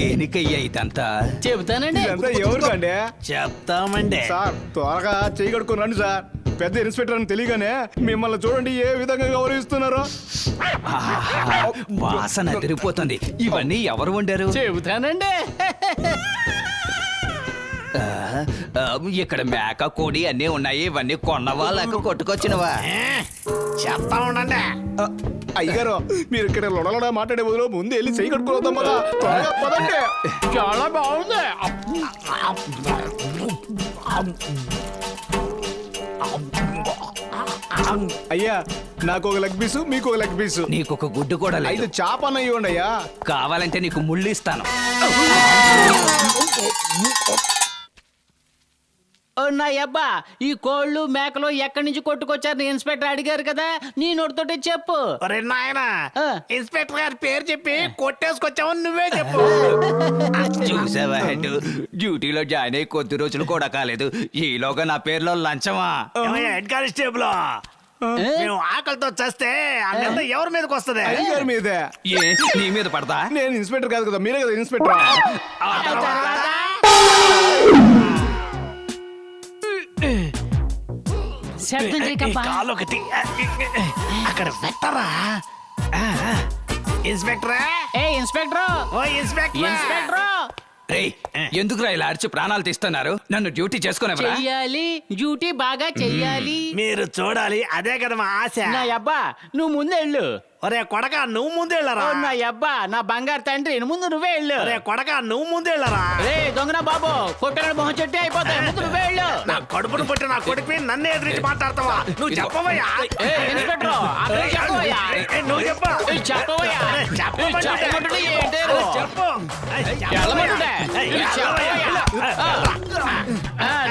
దేనికయ్యా ఇదంతా? చెబుతానండి. ఎవరికండి? చెప్తామండి సార్ త్వరగా చేయి కడుక్కొని రండి సార్. పెద్ద ఇన్స్పెక్టర్ అని తెలియగానే మిమ్మల్ని చూడండి ఏ విధంగా గౌరవిస్తున్నారో. ఆహా, వాసన అదిరిపోతుంది. ఇవన్నీ ఎవరు వండారు? చెబుతానండి. ఇక్కడ మేక కోడి అన్నీ ఉన్నాయి. ఇవన్నీ కొన్నవా లేక కొట్టుకొచ్చినవా? చెప్తా ఉండండి. అయ్యగారు మీరు ఇక్కడ లొడలొడ మాట్లాడే బదులు ముందు వెళ్ళి చేయి కడుక్కొని వద్దాం కదా. త్వరగా పదండి. చాలా బాగుంది. అయ్యా నాకు ఒక లెగ్ పీసు, మీకు ఒక లెగ్ పీసు. నీకు ఒక గుడ్డు కూడా లేదు. 5 చేపన్న ఇవ్వండి అయ్యా. కావాలంటే నీకు ముళ్ళు ఇస్తాను. నా అబ్బా, ఈ కోళ్ళు మేకలు ఎక్కడి నుంచి కొట్టుకొచ్చారు ఇన్స్పెక్టర్ అడిగారు కదా, నీ నోటితోటే చెప్పు. ఒరే నాయనా, ఆ. ఇన్స్పెక్టర్ గారి పేరు చెప్పి కొట్టేసుకొచ్చావని నువ్వే చెప్పు. చూసావా హెడ్, డ్యూటీలో జాయిన్ అయ్యి కొద్ది రోజులు కూడా కాలేదు, ఈలోగా నా పేరులో లంచమా? ఏమయ్యా, హెడ్ కానిస్టేబుల్, మేము ఆకలితో చేస్తే ఆ నింద ఎవరి మీదకి వస్తుంది? అయ్యగారి మీదే. ఏ నీ మీద పడతా? నేను ఇన్స్పెక్టర్ కాదు కదా, మీరే కదా ఇన్స్పెక్టర్. శబ్దం చేయకబ్బా. కాలు ఒకటి అక్కడ పెట్టరా. ఇన్స్పెక్టరా, ఏ ఇన్స్పెక్టర్, ఓ ఇన్స్పెక్టర్, ఇన్స్పెక్టర్ రేయ్, ఎందుకురా ఇలా అరిచి ప్రాణాలు తీస్తున్నారు? నన్ను డ్యూటీ చేసుకునేవరా? చెయ్యాలి, డ్యూటీ బాగా చెయ్యాలి. మీరు చూడాలి, అదే కదా మా ఆశ. నా అబ్బా, నువ్వు ముందే వెళ్ళు. ఒరే కొడక, నువ్వు ముందెళ్ళరా. నా అబ్బా, నా బంగారు తండ్రి, ముందు నువ్వే వెళ్ళు. ఒరే కొడక, నువ్వు ముందెళ్ళరా. రే దొంగన బాబు, కొట్టగడ మొహం చెట్టు అయిపోతాయి, ముందు నువ్వే వెళ్ళు. నా కడుపును పుట్టి నా కొడుకు నన్నే ఎదిరించి మాట్లాడతావా? నువ్వు చెప్పవయ్యా. ఏ ఇన్స్పెక్టర్, అక్కడ చెప్పవయ్యా. నువ్వు చెప్పా. చెప్పవయ్యా. చెప్పమంటుంటే ఏంటి? చెప్పు. వెళ్ళమంటుంటే చెప్పవయ్యా.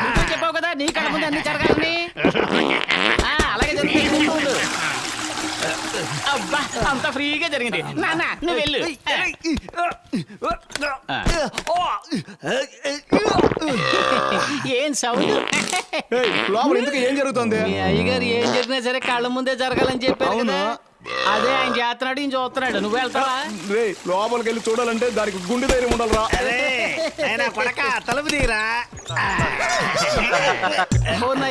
నువ్వే చెప్పావు కదా, నీ కళ్ళ ముందు అన్ని జరగాలని. అలాగే జరుగుతుంది. అబ్బా, అంత ఫ్రీగా జరిగింది. నాన్న నువ్వు వెళ్ళు. ఏం సౌండ్? ఏయ్, లోపల ఎందుకు ఏం జరుగుతుంది? మీ అయ్యగారు ఏం జరిగినా సరే కళ్ళ ముందే జరగాలని చెప్పారు అవును. కదా, అదే ఆయన చేస్తున్నాడు, ఈయన చూస్తున్నాడు. నువ్వు వెళ్తావా? రేయ్, లోపలికి వెళ్ళి చూడాలంటే దానికి గుండె ధైర్యం ఉండాలిరా. అరే అయినా కొడక, తలుపు తీరా.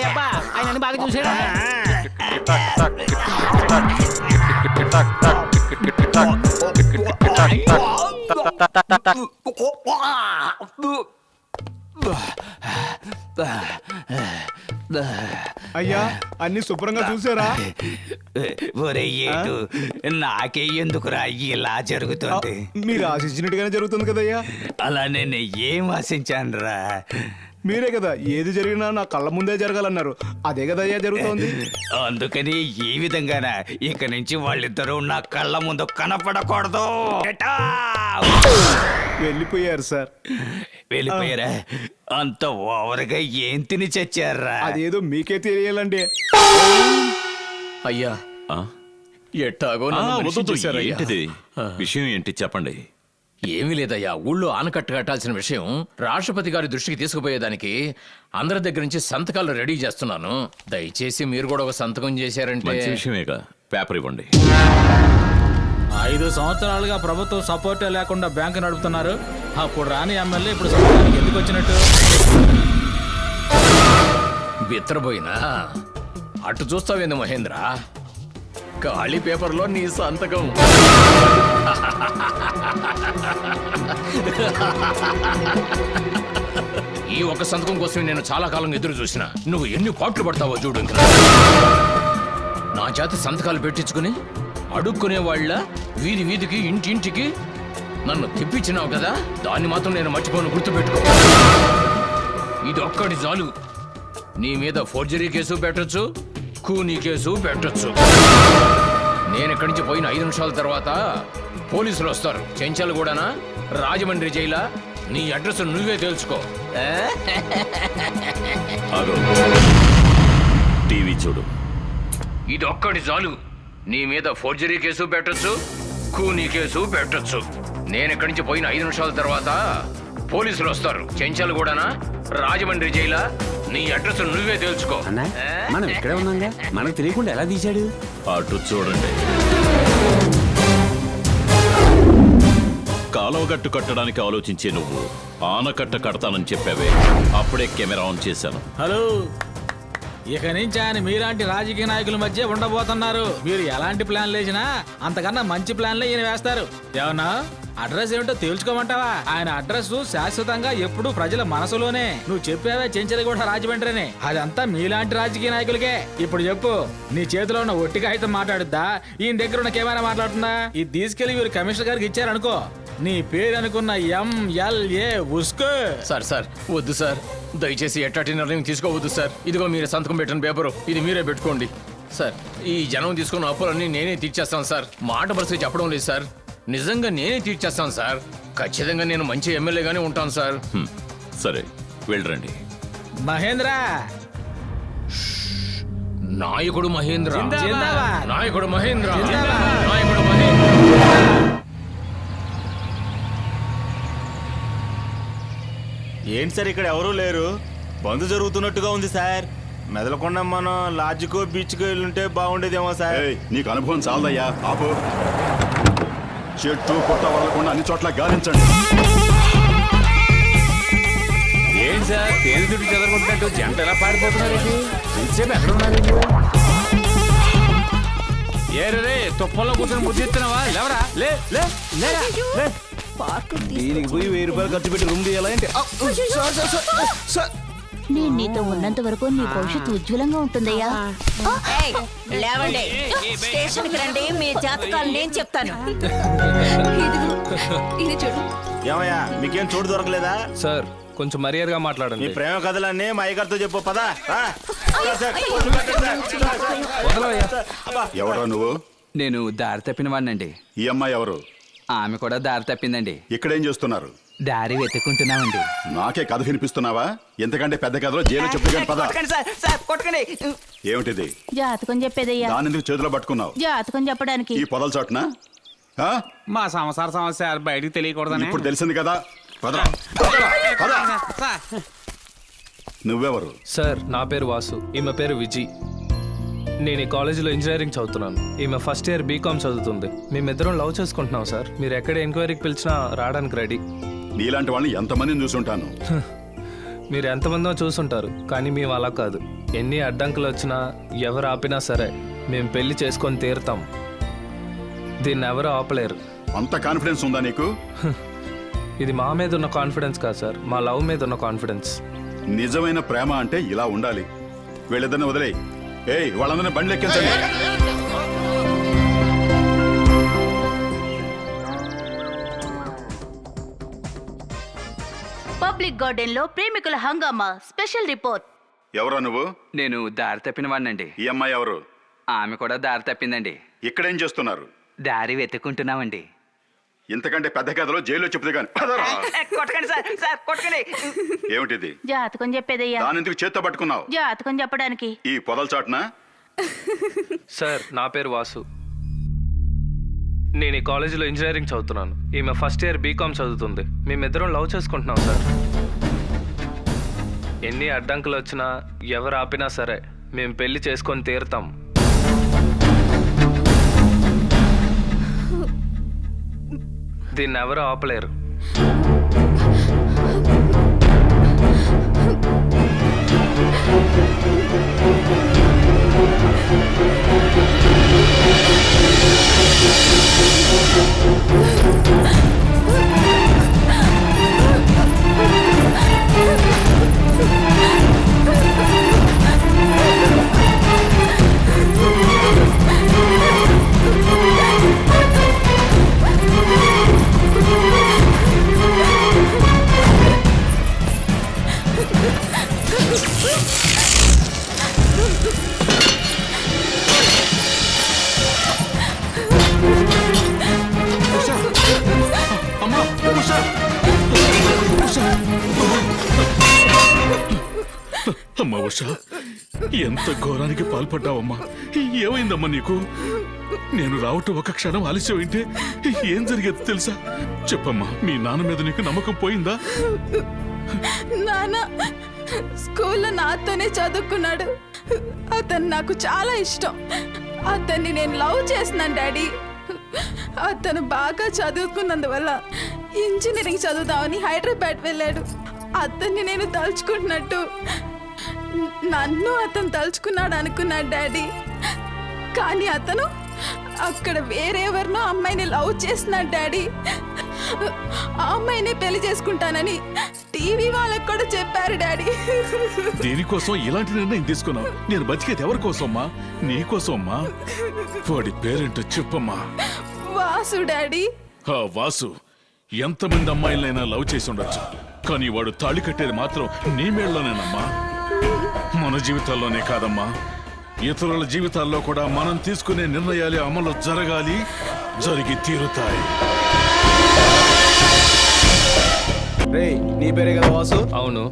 అబ్బా, ఆయన అన్ని బాగా చూసాడు. అయ్యా అన్ని శుభ్రంగా చూసారా? ఒరే ఏటు, నాకే ఎందుకురా ఇలా జరుగుతుంది? మీరు ఆశించినట్టుగానే జరుగుతుంది కదయ్యా. అలా నేను ఏం ఆశించానురా? మీరే కదా ఏది జరిగినా నా కళ్ళ ముందే జరగాలన్నారు, అదే కదయ్యా జరుగుతోంది. అందుకని ఈ విధంగానా ఇక నుంచి వాళ్ళిద్దరూ నా కళ్ళ ముందు కనపడకూడదు. వెళ్ళిపోయారు సార్. వెళ్ళిపోయారా? అంత ఓవర్గా ఏం తిని చచ్చారా? అదేదో మీకే తెలియాలండి. అయ్యా, ఎట్టాగో ఆ, నన్ను మనిషి వద్దు, చేశారయ్యా. ఏంటిది విషయం ఏంటి చెప్పండి. ఏమీ లేదయ్యా, ఊళ్ళో ఆనకట్ట కట్టాల్సిన విషయం రాష్ట్రపతి గారి దృష్టికి తీసుకుపోయేదానికి అందరి దగ్గర నుంచి సంతకాలు రెడీ చేస్తున్నాను. దయచేసి మీరు కూడా ఒక సంతకం చేశారంటే. మంచి విషయమేగా, పేపర్ ఇవ్వండి. 5 సంవత్సరాలుగా ప్రభుత్వం సపోర్టే లేకుండా బ్యాంకు నడుపుతున్నారు. అప్పుడు రాని ఎమ్మెల్యే ఇప్పుడు సంతకానికి ఎందుకు వచ్చినట్టు? బిత్రపోయినా అటు చూస్తావేంది మహేంద్ర? ఖాళీ పేపర్లో నీ సంతకం. ఈ ఒక్క సంతకం కోసం నేను చాలా కాలం ఎదురు చూసిన. నువ్వు ఎన్ని పాటలు పడతావో చూడు. ఇంకా నా చేత సంతకాలు పెట్టించుకుని అడుక్కునే వాళ్ళ వీధి వీధికి ఇంటింటికి నన్ను తెప్పించినావు కదా, దాన్ని మాత్రం నేను మర్చిపోను, గుర్తుపెట్టుకో. ఇది ఒక్కటి చాలు. నీ మీద ఫోర్జరీ కేసు పెట్టొచ్చు, కూనీ కేసు పెట్టొచ్చు. నేను ఇక్కడి నుంచి పోయిన 5 నిమిషాల తర్వాత పోలీసులు వస్తారు. చెంచాలు కూడానా, రాజమండ్రి జైలా. నీ అడ్రస్ నువ్వే తెలుసుకో. ఆగు. టీవీ చూడు. ఇది ఒక్కటి చాలు. నీ మీద ఫోర్జరీ కేసు పెట్టొచ్చు, కూనీ కేసు పెట్టొచ్చు. నేను ఇక్కడి నుంచి పోయిన 5 నిమిషాల తర్వాత పోలీసులు వస్తారు. చెంచాలు కూడానా, రాజమండ్రి జైలా. నీ అడ్రస్ నువ్వే తెలుసుకో. మనం ఇక్కడే ఉన్నాగా, మనకు తెలియకుండా ఎలా తీశాడు? అటు చూడండి. కాలువగట్టు కట్టడానికి ఆలోచించే నువ్వు ఆనకట్ట కడతానని చెప్పావే, అప్పుడే కెమెరా ఆన్ చేశాను. హలో, ఇక నుంచి ఆయన మీలాంటి రాజకీయ నాయకుల మధ్య ఉండబోతున్నారు. మీరు ఎలాంటి ప్లాన్లు వేసినా అంతకన్నా మంచి ప్లాన్లే ఈయన వేస్తారు. ఏమన్నా అడ్రస్ ఏమిటో తేల్చుకోమంటావా? ఆయన అడ్రస్ శాశ్వతంగా ఎప్పుడు ప్రజల మనసులోనే. నువ్వు చెప్పావే చెంచలి కూడా రాజమండ్రిని, అదంతా మీలాంటి రాజకీయ నాయకులకే. ఇప్పుడు చెప్పు, నీ చేతిలో ఉన్న ఒట్టి కాగితం మాట్లాడుద్దా, ఈయన దగ్గర ఉన్న కెమెరా మాట్లాడుతుందా? ఇది తీసుకెళ్లి వీరు కమిషనర్ గారికి ఇచ్చారనుకో, నీ పేరు అనుకున్న MLA ఉస్కో. సార్ వద్దు సార్, దయచేసి ఎట్లాంటి నిర్ణయం తీసుకోవద్దు సార్. ఇదిగో మీరు సంతకం పెట్టిన పేపరు, ఇది మీరే పెట్టుకోండి సార్. ఈ జనం తీసుకున్న అప్పులన్నీ నేనే తీర్చేస్తాను సార్. మాట పరిస్థితి చెప్పడం లేదు సార్, నిజంగా నేనే తీర్చేస్తాను సార్. ఖచ్చితంగా నేను మంచి ఎమ్మెల్యేగానే ఉంటాను సార్. సరే వెళ్ళరండి. మహేంద్ర, నాయకుడు మహేంద్ర, జిందాబాద్. నాయకుడు మహేంద్ర, జిందాబాద్. నాయకుడు మహేంద్ర. ఏంటి సార్ ఇక్కడ ఎవరూ లేరు? బంద్ జరుగుతున్నట్టుగా ఉంది సార్. మెదలకుండా మనం లాడ్జ్కో బీచ్కో వెళ్ళుంటే బాగుండేదేమో సార్. నీకు అనుభవం చాలదయ్యా, ఆపు. చెట్టు పుట్ట వదలకుండా అన్ని చోట్ల గాలించండి. ఏంటి సార్ తేనె చుట్టూ చెదరగొట్టినట్టు జంట ఎలా పారిపోతున్నారు? ఇంతసేపు ఎక్కడ ఉన్నారు? ఏరే తుప్పల్లో కూర్చొని ముద్దిస్తున్నావా? లేవరా, లే లే లేరా, లే. దీనికి పోయి 1000 రూపాయలు ఖర్చు పెట్టి రూమ్ తీయాలంటే నేను నీతో ఉన్నంత వరకు నీ భవిష్యత్తు ఉజ్వలంగా ఉంటుందయ్యా. లేవండి, స్టేషన్ కి రండి, మీ జాతకాలు నేను చెప్తాను. ఇది చూడు. ఏమయ్యా మీకేం చోటు దొరకలేదా? సార్ కొంచెం మర్యాదగా మాట్లాడండి. నీ ప్రేమ కథలన్నీ మా అయ్యగారితో చెప్పు పదా. ఎవరా నువ్వు? నేను దారి తప్పిన వాడినండి. ఈ అమ్మాయి ఎవరు? ఆమె కూడా దారి తప్పిందండి. ఇక్కడేం చేస్తున్నారు? దారి వెతుక్కుంటున్నామండి. నాకే కథ వినిపిస్తున్నావా? ఎంతకంటే పెద్ద కథలో జైలు చెప్పు కానీ పద. ఏమిటిది? జాతకం చెప్పేదయ్యా. దాని ఎందుకు చేతిలో పట్టుకున్నావు? జాతకం చెప్పడానికి. ఈ పొదల చాటున మా సంసార సమస్య బయటికి తెలియకూడదని. ఇప్పుడు తెలిసింది కదా, పద. నువ్వెవరు? సార్ నా పేరు వాసు, ఈమె పేరు విజయ్. నేను ఈ కాలేజీలో ఇంజనీరింగ్ చదువుతున్నాను. ఈమె ఫస్ట్ ఇయర్ బీకామ్ చదువుతుంది. మేమిద్దరం లవ్ చేసుకుంటున్నాం సార్. మీరు ఎక్కడ ఎంక్వైరీకి పిలిచినా రావడానికి రెడీ. నీలాంటి వాళ్ళని ఎంతమందిని చూసుంటాను. మీరు ఎంతమందో చూసుంటారు, కానీ మేము అలా కాదు. ఎన్ని అడ్డంకులు వచ్చినా ఎవరు ఆపినా సరే మేము పెళ్లి చేసుకొని తీరుతాం. దీన్ని ఎవరు ఆపలేరు. అంత కాన్ఫిడెన్స్ ఉందా నీకు? ఇది మా మీద ఉన్న కాన్ఫిడెన్స్ కాదు సార్, మా లవ్ మీద ఉన్న కాన్ఫిడెన్స్. నిజమైన ప్రేమ అంటే ఇలా ఉండాలి. వీళ్ళిద్దరిని వదిలే. ఏయ్ వాళ్ళందరినీ బండ్లు ఎక్కించండి. పబ్లిక్ గార్డెన్ లో ప్రేమికుల హంగామా స్పెషల్ రిపోర్ట్. ఎవరా నువ్వు? నేను దారి తప్పిన వాడినండి. ఈ అమ్మాయి ఎవరు? ఆమె కూడా దారి తప్పిందండి. ఇక్కడేం చేస్తున్నారు? దారి వెతుక్కుంటున్నామండి. ఇంతకంటే పెద్ద కథలో జైల్లో చెప్తే గాని పదరా. ఏమిటిది? జాతకం చెప్పేదయ్యా. దాని ఎందుకు చేత్తో పట్టుకున్నావు? జాతకం చెప్పడానికి. ఈ పొదల చాటున. సార్ నా పేరు వాసు, నేను ఈ కాలేజీలో ఇంజనీరింగ్ చదువుతున్నాను. ఈమె ఫస్ట్ ఇయర్ బీకామ్ చదువుతుంది. మేమిద్దరం లవ్ చేసుకుంటున్నాం సార్. ఎన్ని అడ్డంకులు వచ్చినా ఎవరు ఆపినా సరే మేము పెళ్లి చేసుకొని తీరుతాం. దీన్ని ఎవరు ఆపలేరు. అమ్మా ఉష, ఎంత ఘోరానికి పాల్పడ్డావమ్మా. ఏమైందమ్మా నీకు? నేను రావటం ఒక క్షణం ఆలస్యం అయితే ఏం జరిగేది తెలుసా? చెప్పమ్మా, మీ నాన్న మీద నీకు నమ్మకం పోయిందా? నాన్న స్కూల్లో నాతోనే చదువుకున్నాడు. అతను నాకు చాలా ఇష్టం. అతన్ని నేను లవ్ చేస్తున్నాను డాడీ. అతను బాగా చదువుకున్నందువల్ల ఇంజనీరింగ్ చదువుదామని హైదరాబాద్ వెళ్ళాడు. అతన్ని నేను తలుచుకుంటున్నట్టు నన్ను అతను తలుచుకున్నాడు అనుకున్నాడు డాడీ. కానీ అతను అక్కడ వేరెవరినో అమ్మాయిని లవ్ చేస్తున్నాడు డాడీ. ఆ అమ్మాయిని పెళ్లి చేసుకుంటానని టీవీ వాళ్ళకు కూడా చెప్పారు డాడీ. దీనికోసం ఇలాంటి నిర్ణయం తీసుకున్నావు? నేను బతికేది ఎవరి కోసమ్మా? నీ కోసమ్మా. వాడి పేరేంటో చెప్పమ్మా. వాసు డాడీ. ఆ వాసు ఎంతమంది అమ్మాయిలైనా లవ్ చేసి ఉండొచ్చు, కానీ వాడు తాళి కట్టేది మాత్రం నీ మేళ్ళలోనేనమ్మా. మన జీవితాల్లోనే కాదమ్మా, ఇతరుల జీవితాల్లో కూడా మనం తీసుకునే నిర్ణయాలు అమలు జరగాలి, జరిగి తీరుతాయి. నీ పేరే కదా వాసు? అవును.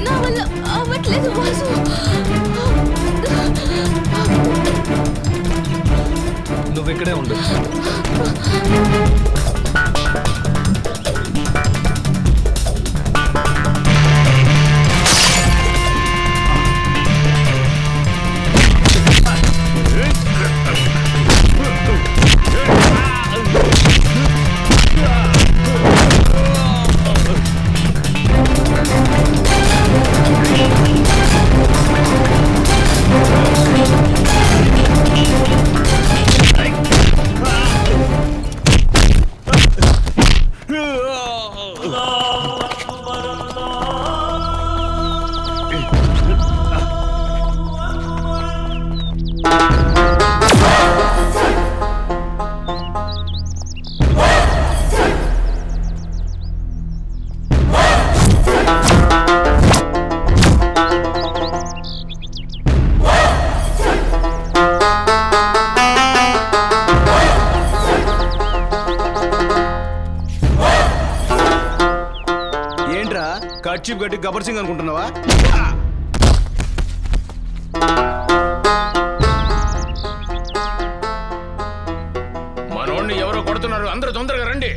నా వల్ల అవ్వట్లేదు వాసు. నువ్వు ఇక్కడే ఉండు. కర్చీఫ్ గట్టి గబ్బర్ సింగ్ అనుకుంటున్నావా? మనోడిని ఎవరో కొడుతున్నారు, అందరూ తొందరగా రండి.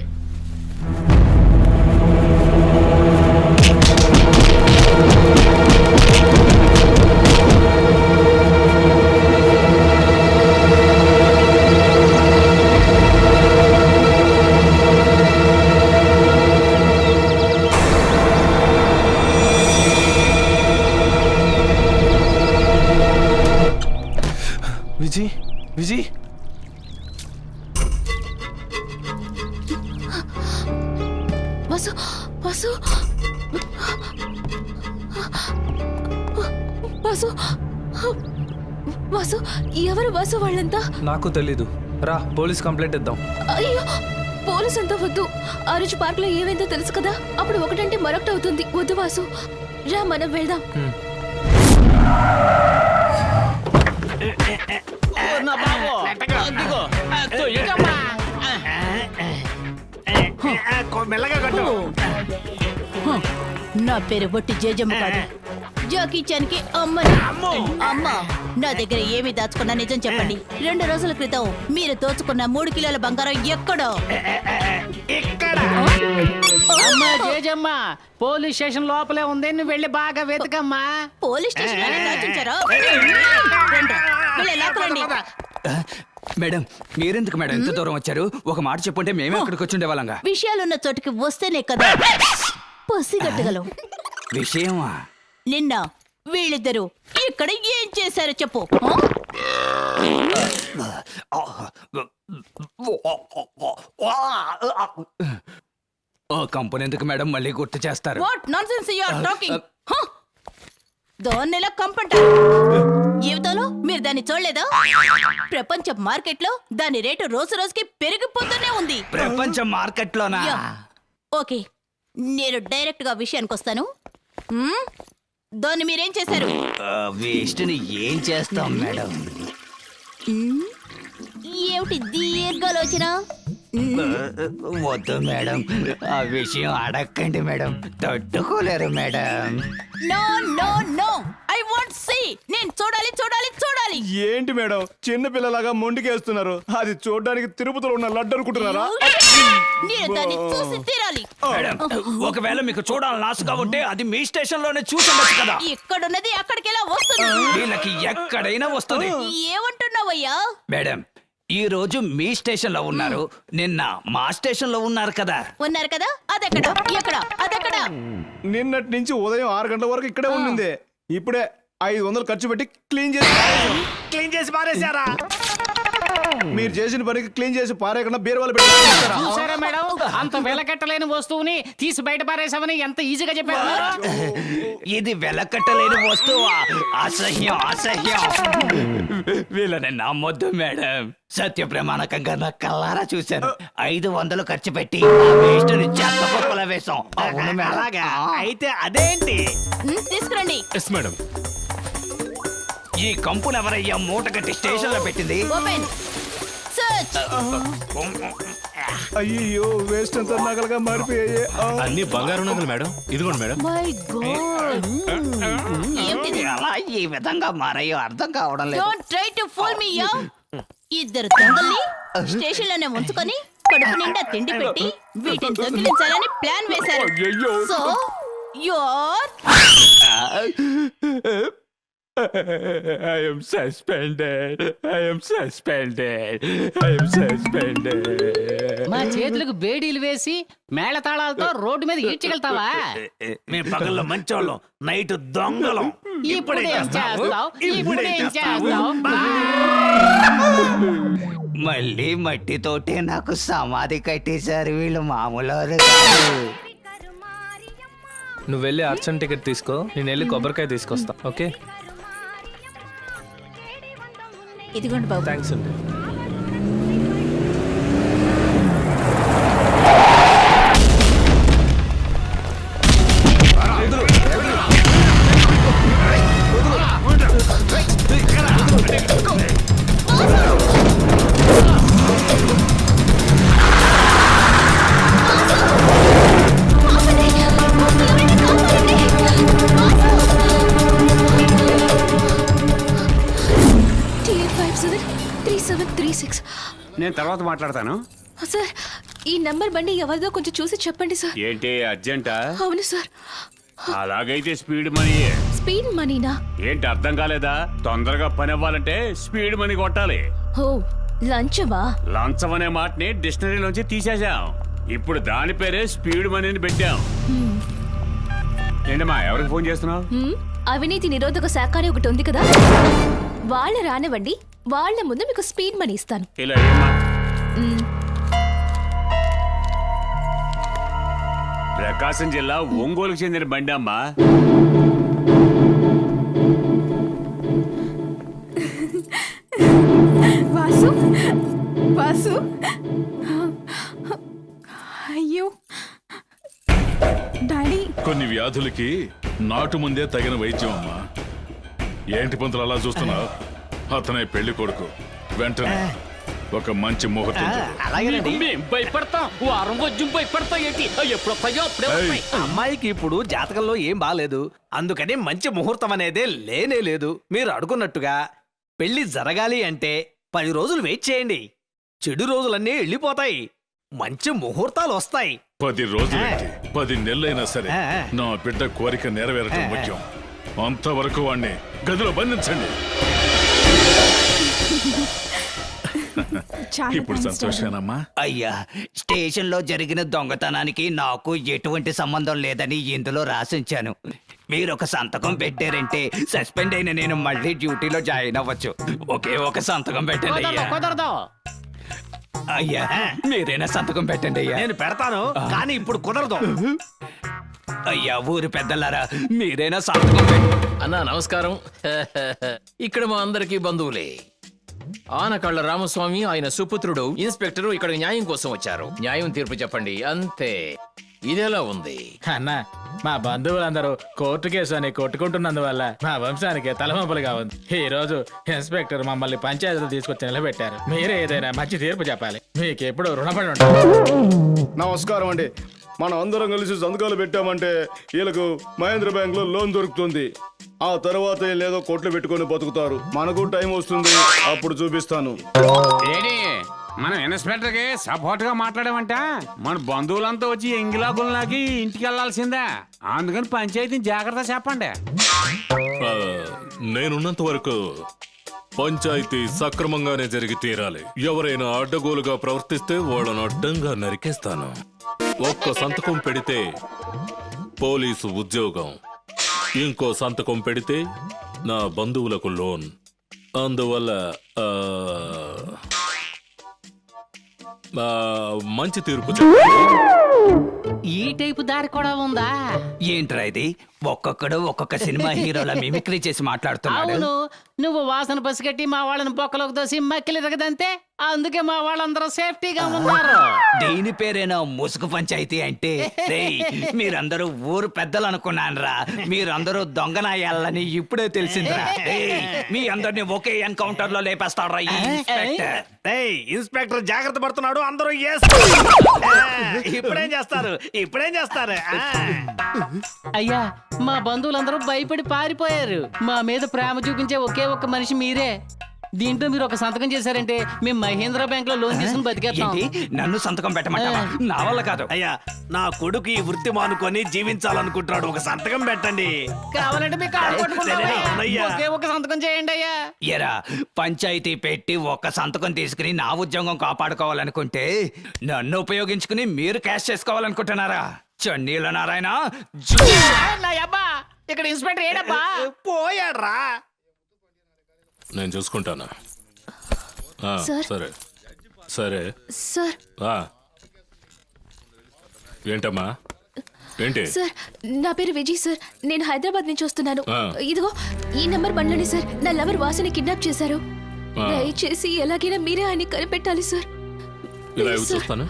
విజీ వాసు వాసు వాసు వాసు ఎవరు వాసు వాళ్ళంతా? నాకు తెలీదు. రా పోలీస్ కంప్లైంట్ ఇద్దాం. అయ్యో పోలీస్ అంతా వద్దు. ఆ రోజు పార్క్ లో ఏమైందో తెలుసు కదా, అప్పుడు ఒకటంటే మరొకటి అవుతుంది. వద్దు వాసు, రా మనం వెళ్దాం. మెల్లగా కట్టు. నా పేరు బొట్టి జేజమ్మ కాదు, జాకీ చాన్కి అమ్మని. అమ్మ, నా దగ్గర ఏమి దాచుకున్నా నిజం చెప్పండి. 2 రోజుల క్రితం మీరు దోచుకున్న 3 కిలోల బంగారం ఎక్కడో? అమ్మా జేజమ్మ, పోలీస్ స్టేషన్ లోపలే ఉంది, నువ్వు వెళ్ళి బాగా వెతకమ్మా. పోలీస్ స్టేషన్ దాచించారా? మేడం, మీరెందుకు మేడం ఎంత దూరం వచ్చారు? ఒక మాట చెప్పుంటే మేమే అక్కడికి వచ్చి ఉండేవాళ్ళంగా. విషయాలున్న చోటుకి వస్తేనే కదా పసిగట్టగలం. విషయమా? నిన్న వీళ్ళిద్దరూ ఇక్కడ ఏం చేశారో చెప్పు. కంపెనీ ఎందుకు మేడం మళ్ళీ గుర్తు చేస్తారు? What nonsense you are talking? దాన్ని ఎలా కంపంటారు? జీవితంలో మీరు దాన్ని చూడలేదా? ప్రపంచ మార్కెట్లో దాని రేటు రోజు రోజుకి పెరిగిపోతూనే ఉంది. ప్రపంచ మార్కెట్లోనా? యా. ఓకే, నేను డైరెక్ట్ గా విషయానికి వస్తాను. దాన్ని మీరేం చేశారు? వేస్ట్ ని ఏం చేస్తాం మేడం? ఏమిటి దీర్ఘాలోచన? వద్దు మేడం, ఆ విషయం అడగండి మేడం, తట్టుకోలేరు madam. No no no, I want see. నేను చూడాలి చూడాలి చూడాలి. ఏంటి మేడం చిన్న పిల్లలాగా మొండికేస్తున్నారు? అది చూడడానికి తిరుపతిలో ఉన్న లడ్డు అనుకుంటున్నారా? నేను దాన్ని చూసి తీరాలి. మేడం, ఒకవేళ మీకు చూడాలని ఆశగా ఉంటే అది మీ స్టేషన్ లోనే చూసొచ్చు కదా. ఇక్కడున్నది అక్కడికి ఎలా వస్తుంది? వీళ్ళకి ఎక్కడైనా వస్తుంది. ఏమంటున్నావయ్యా? మేడం, ఈ రోజు మీ స్టేషన్ లో ఉన్నారు, నిన్న మా స్టేషన్ లో ఉన్నారు కదా. ఉన్నారు కదా, అదెక్కడ ఎక్కడ అదెక్కడ? నిన్నటి నుంచి ఉదయం 6 గంటల వరకు ఇక్కడే ఉండింది. ఇప్పుడే 500 ఖర్చు పెట్టి క్లీన్ చేసి పారేశారా? మీరు చేసిన పనికి క్లీన్ చేసి పారేయకుండా బీరువాలు పెట్టి చూసారా మేడం, అంత వెలకట్టలేని వస్తువుని తీసి బయట పారేసామని ఎంత ఈజీగా చెప్పారు. ఇది వెలకట్టలేని వస్తువా? అసహ్యం అసహ్యం. వీళ్ళని నమ్మొద్దు మేడం, సత్య ప్రమాణకంగా నా కల్లారా చూశాను. 500 ఖర్చు పెట్టి వేస్ట్ ని చెత్త కుప్పలో వేసాం. అవును మేడం. అలాగా అయితే అదేంటి? తీసుకురండి. Yes madam. ఈ కంపును ఎవరయ్యా మూట కట్టి స్టేషన్ లో పెట్టింది? Open search. అయ్యో వేస్ట్ అంతా నగలుగా మారిపోయాయి. అన్ని బంగారు నగలు మేడం. ఇదిగోండి మేడం. మై గాడ్, ఏంటిది? ఎలా ఈ విధంగా మారాయో అర్థం కావడం లేదు. Don't try to fool me yeah. ఇద్దరు దొంగల్ని స్టేషన్ లోనే ఉంచుకొని కడుపు నిండా తిండి పెట్టి వీటిని దొంగిలించాలని ప్లాన్ వేశారు. So you are I am suspended. I am suspended. I am suspended. మా చేతులకు బేడీలు వేసి మేళతాళాలతో రోడ్డు మీద ఈడ్చగలుగుతావా? మేము పగల్లో మంచోళ్ళం, నైట్ దొంగలం. ఇప్పుడేం చేస్తావు? ఇప్పుడేం చేస్తావు? మళ్ళీ మట్టితోటే నాకు సమాధి కట్టేశారు వీళ్ళు, మామూలు నువ్వు వెళ్ళి అర్చన్ టికెట్ తీసుకో, నేను వెళ్ళి కొబ్బరికాయ తీసుకొస్తా. ఓకే, ఇదిగోండి బాబు. థ్యాంక్స్ అండి. నేను తర్వాత మాట్లాడతాను. సార్, ఈ నంబర్ బండి ఎవరిదో కొంచెం చూసి చెప్పండి సార్. ఏంటి అర్జెంటా? అవును సార్. అలాగైతే స్పీడ్ మనీ. స్పీడ్ మనీనా? ఏంటి అర్థం కాలేదా? తొందరగా పని అవ్వాలంటే స్పీడ్ మనీ కొట్టాలి. ఓ, లంచమా? లంచం అనే మాటని డిక్షనరీలోంచి తీసేశాం. ఇప్పుడు దాని పేరే స్పీడ్ మనీని పెట్టాం. ఏంటమ్మా, ఎవరికి ఫోన్ చేస్తున్నావు? అవినీతి నిరోధక శాఖ అని ఒకటి ఉంది కదా, వాళ్ళ రానివ్వండి, వాళ్ళ ముందు మీకు స్పీడ్ మనీ ఇస్తాను. ఇలా ఏమ్మా? ప్రకాశం జిల్లా ఒంగోలుకు చెందిన బండి అమ్మా. వాసు, వాసు, అయ్యో డాడీ. కొన్ని వ్యాధులకి నాటు ముందే తగిన వైద్యం అమ్మా. ఏంటి పంతులు అలా చూస్తున్నావు? అతనే పెళ్లి కొడుకు, వెంటనే ఒక మంచి ముహూర్తం చూడు. మేము భయపడతాం, వారం వజ్జం భయపడతాం. ఏంటి ఎప్పుడు వస్తాయో అప్పుడే వస్తాయి. అమ్మాయికి ఇప్పుడు జాతకంలో ఏం బాలేదు, అందుకని మంచి ముహూర్తం అనేదే లేనే లేదు. మీరు అడుగున్నట్టుగా పెళ్లి జరగాలి అంటే 10 రోజులు వెయిట్ చేయండి. చెడు రోజులన్నీ వెళ్ళిపోతాయి, మంచి ముహూర్తాలు వస్తాయి. 10 రోజులైతే 10 నెలలైనా సరే నా బిడ్డ కోరిక నెరవేరటం ముఖ్యం. అంతవరకు వాణ్ణి గదిలో బంధించండి. ఇప్పుడు సంతోషమేనమ్మా? అయ్యా, స్టేషన్ లో జరిగిన దొంగతనానికి నాకు ఎటువంటి సంబంధం లేదని ఇందులో రాసించాను. మీరు ఒక సంతకం పెట్టారంటే సస్పెండ్ అయిన నేను మళ్ళీ డ్యూటీలో జాయిన్ అవ్వచ్చు. ఒకే ఒక సంతకం పెట్టండి కుదరదు అయ్యా. కుదరదు. అయ్యా మీరైనా సంతకం పెట్టండి అయ్యా. నేను పెడతాను కానీ ఇప్పుడు కుదరదు. అయ్యా ఊరి పెద్దలారా మీరైనా సంతకం పెట్టండి. అన్నా నమస్కారం. ఇక్కడ మా అందరికీ బంధువులే. ఆనకళ్ళ రామస్వామి ఆయన సుపుత్రుడు ఇన్స్పెక్టర్ ఇక్కడ న్యాయం కోసం వచ్చారు. న్యాయం తీర్పు చెప్పండి అంతే. ఇదెలా ఉంది? అన్న మా బంధువులందరూ కోర్టు కేసు అని కొట్టుకుంటున్నందువల్ల మా వంశానికి తలమంపులుగా ఉంది. ఈ రోజు ఇన్స్పెక్టర్ మమ్మల్ని పంచాయతీలో తీసుకొచ్చి నిలబెట్టారు. మీరే ఏదైనా మంచి తీర్పు చెప్పాలి. మీకు ఎప్పుడు రుణపడి ఉంటారు. నమస్కారం అండి. మనం అందరం కలిసి సంతకాలు పెట్టామంటే వీళ్ళకు మహేంద్ర బ్యాంక్ లో లోన్ దొరుకుతుంది. ఆ తర్వాత లేదో కొట్లు పెట్టుకొని బతుకుతారు. మనకు టైం వస్తుంది, అప్పుడు చూపిస్తాను. ఏడి మనం ఇన్స్పెక్టర్ కి సపోర్ట్ గా మాట్లాడామంట మన బంధువులంతా వచ్చి ఎంగిలాగుల్లాకి ఇంటికి వెళ్లాల్సిందే. అందుకని పంచాయతీని జాగ్రత్త చెప్పండి. నేనున్నంత వరకు పంచాయతీ సక్రమంగానే జరిగి తీరాలి. ఎవరైనా అడ్డగోలుగా ప్రవర్తిస్తే వాళ్ళను అడ్డంగా నరికేస్తాను. ఒక్క సంతకం పెడితే పోలీసు ఉద్యోగం, ఇంకో సంతకం పెడితే నా బంధువులకు లోన్. అందువల్ల మంచి తీర్పు చెప్పండి. ఈ టైపు దారి కూడా ఉందా? ఏంట్రా ఇది? ఒక్కొక్కడు ఒక్కొక్క సినిమా హీరోల మిమిక్రీ చేసి మాట్లాడుతున్నాడు. అవును, నువ్వు వాసన పసిగట్టి మా వాళ్ళని పొక్కలోకి దోసి మక్కిలి రగదంతే. అందుకే మా వాళ్ళందరూ సేఫ్టీగా ఉన్నారు. దీని పేరేనా ముసుగు పంచాయతీ అంటే? రేయ్, మీరందరూ ఊరు పెద్దలు అనుకున్నానురా. మీరందరూ దొంగనాయాలని ఇప్పుడే తెలిసిందిరా. రేయ్, మీ అందరిని ఒకే ఎన్కౌంటర్ లో లేపేస్తాడ్రా ఈ ఇన్స్పెక్టర్. ఏయ్, ఇన్స్పెక్టర్ జాగ్రత్త పడుతున్నాడు. అందరూ ఇప్పుడేం చేస్తారు? అయ్యా, మా బంధువులందరూ భయపడి పారిపోయారు. మా మీద ప్రేమ చూపించే ఒకే ఒక్క మనిషి మీరే. దీంట్లో మీరు ఒక సంతకం చేశారంటే మేము మహేంద్ర బ్యాంక్ లో లోన్ తీసుకుని బతికేస్తాం. ఏంటి? నన్ను సంతకం పెట్టమంటావా? నా వల్ల కాదు. అయ్యా, నా కొడుకు ఈ వృత్తి మానుకొని జీవించాలనుకుంటున్నాడు. ఒక సంతకం పెట్టండి. కావాలంటే మీ కాళ్ళు పట్టుకుంటామే. సరే, అవునయ్యా. ఒకే ఒక సంతకం చేయండి అయ్యా. ఎరా, పంచాయతీ పెట్టి ఒక్క సంతకం తీసుకుని నా ఉద్యోగం కాపాడుకోవాలనుకుంటే నన్ను ఉపయోగించుకుని మీరు క్యాష్ చేసుకోవాలనుకుంటున్నారా? చన్నీల నారాయణ నా అబ్బా, ఇక్కడ ఇన్స్పెక్టర్ ఏడబ్బా? పోయాడ్రా. నేను చూసుకుంటాను. సార్. సరే సరే. సార్ ఏంటమ్మా? ఏంటి? సార్, నా పేరు విజయ్ సార్. నేను హైదరాబాద్ నుంచి వస్తున్నాను. ఇదిగో ఈ నెంబర్ బండ్లోనే సార్ నా లవర్ వాసుని కిడ్నాప్ చేశారు. దయచేసి ఎలాగైనా మీరే ఆయన్ని కనిపెట్టాలి సార్. ఇలా ఇవి చూస్తాను.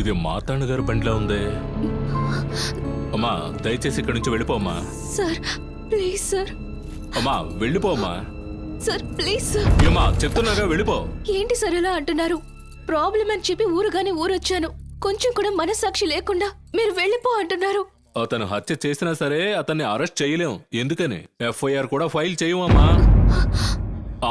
ఇది మాతాండ గారి బండిలో ఉంది. అమ్మా, దయచేసి ఇక్కడి నుంచి వెళ్ళిపోమ్మా. Sir please sir. అమ్మా వెళ్ళిపోమ్మా. Sir please sir. ఏమా చెప్తున్నాగా, వెళ్ళిపో. ఏంటి సార్ ఎలా అంటున్నారు? ప్రాబ్లం అని చెప్పి ఊరుగానే ఊరొచ్చాను. కొంచెం కూడా మనస్సాక్షి లేకుండా మీరు వెళ్ళిపో అంటున్నారు. అతను హత్య చేసినా సరే అతన్ని అరెస్ట్ చేయలేం. ఎందుకని ఎఫ్ఐఆర్ కూడా ఫైల్ చేయమమ్మా.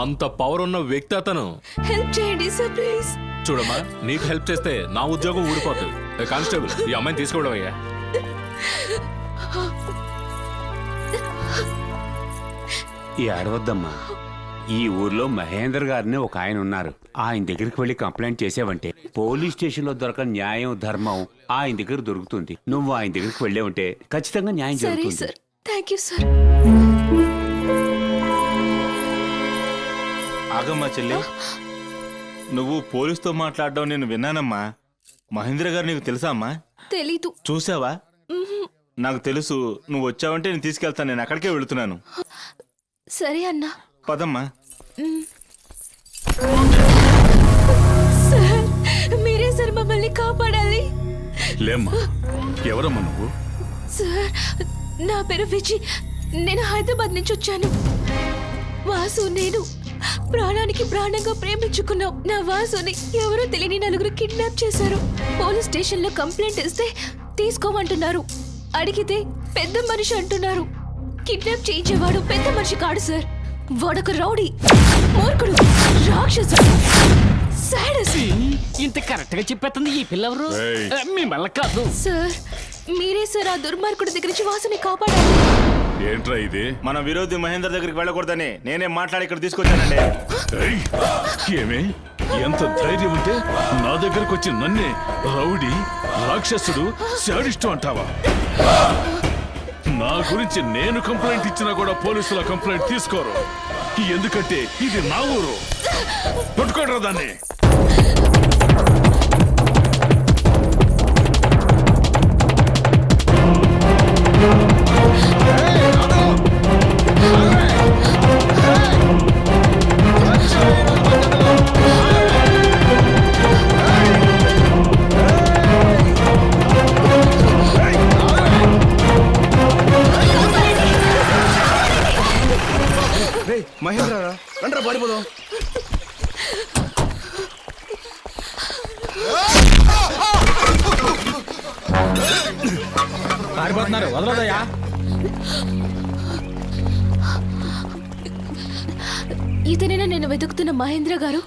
అంత పవర్ ఉన్న వ్యక్తి అతను. హెల్ప్ చేయండి సార్ ప్లీజ్. చూడమ్మా, నీకు హెల్ప్ చేస్తే నా ఉద్యోగం ఊడిపోతుంది. కానిస్టేబుల్, ఈ అమ్మాయిని తీసుకోవడం అయ్యా. ఏడవద్దమ్మా. ఈ ఊర్లో మహేందర్ గారిని ఒక ఆయన ఉన్నారు. ఆయన దగ్గరికి వెళ్ళి కంప్లైంట్ చేసావంటే పోలీస్ స్టేషన్ లో దొరకని న్యాయం ధర్మం ఆయన దగ్గర దొరుకుతుంది. నువ్వు ఆయన దగ్గరికి వెళ్ళే ఉంటే ఖచ్చితంగా న్యాయం సరే జరుగుతుంది. Sir, thank you sir. ఆగమ్మా చెల్లి, నువ్వు పోలీసుతో మాట్లాడడం నేను విన్నానమ్మా. మహేంద్ర గారు నీకు తెలుసా అమ్మా? తెలీదు. చూసావా? నాకు తెలుసు. నువ్వు వచ్చావంటే నేను తీసుకెళ్తాను. నేను అక్కడికే వెళుతున్నాను. సరే అన్నా. పదమ్మా. సార్, మీరే సార్ మమ్మల్ని కాపాడాలి. లేమ్మా, ఎవరమ్మా నువ్వు? సార్, నా పేరు విజయ్. నేను హైదరాబాద్ నుంచి వచ్చాను. వాసు నేను ప్రాణానికి ప్రాణంగా ప్రేమించుకున్నాం. నా వాసుని ఎవరో తెలియని నలుగురు కిడ్నాప్ చేశారు. పోలీస్ స్టేషన్ లో కంప్లైంట్ ఇస్తే తీసుకోమంటున్నారు. అడిగితే పెద్ద మనిషి అంటున్నారు. కిడ్నాప్ చేయించేవాడు పెద్ద మనిషి కాడు సార్. వాడొక రౌడీ, మూర్ఖుడు, రాక్షసుడు, సాడస్. ఇంత కరెక్ట్ గా చెప్పేస్తుంది ఈ పిల్లవరు. మిమ్మల్ని కాదు సార్. మీరే సార్ ఆ దుర్మార్గుడి దగ్గర నుంచి వాసుని కాపాడాలి. ఏంట్రా ఇది? మన విరోధి మహేంద్ర దగ్గరికి వెళ్ళకూడదని నేనే మాట్లాడి ఇక్కడ తీసుకొచ్చానండి. ఏమే, ఎంత ధైర్యం ఉంటే నా దగ్గరకు వచ్చి నన్నే రౌడీ, రాక్షసుడు, శాడిస్టు అంటావా? నా గురించి నేను కంప్లైంట్ ఇచ్చినా కూడా పోలీసుల కంప్లైంట్ తీసుకోరు. ఎందుకంటే ఇది నా ఊరు. పట్టుకోడరా దాన్ని. మహేంద్ర రండ్రా పారిపోదాం. పారిపోతున్నారు, వదలదయ్యా. ఇతనేనా నేను వెతుకుతున్న మహేంద్ర గారు?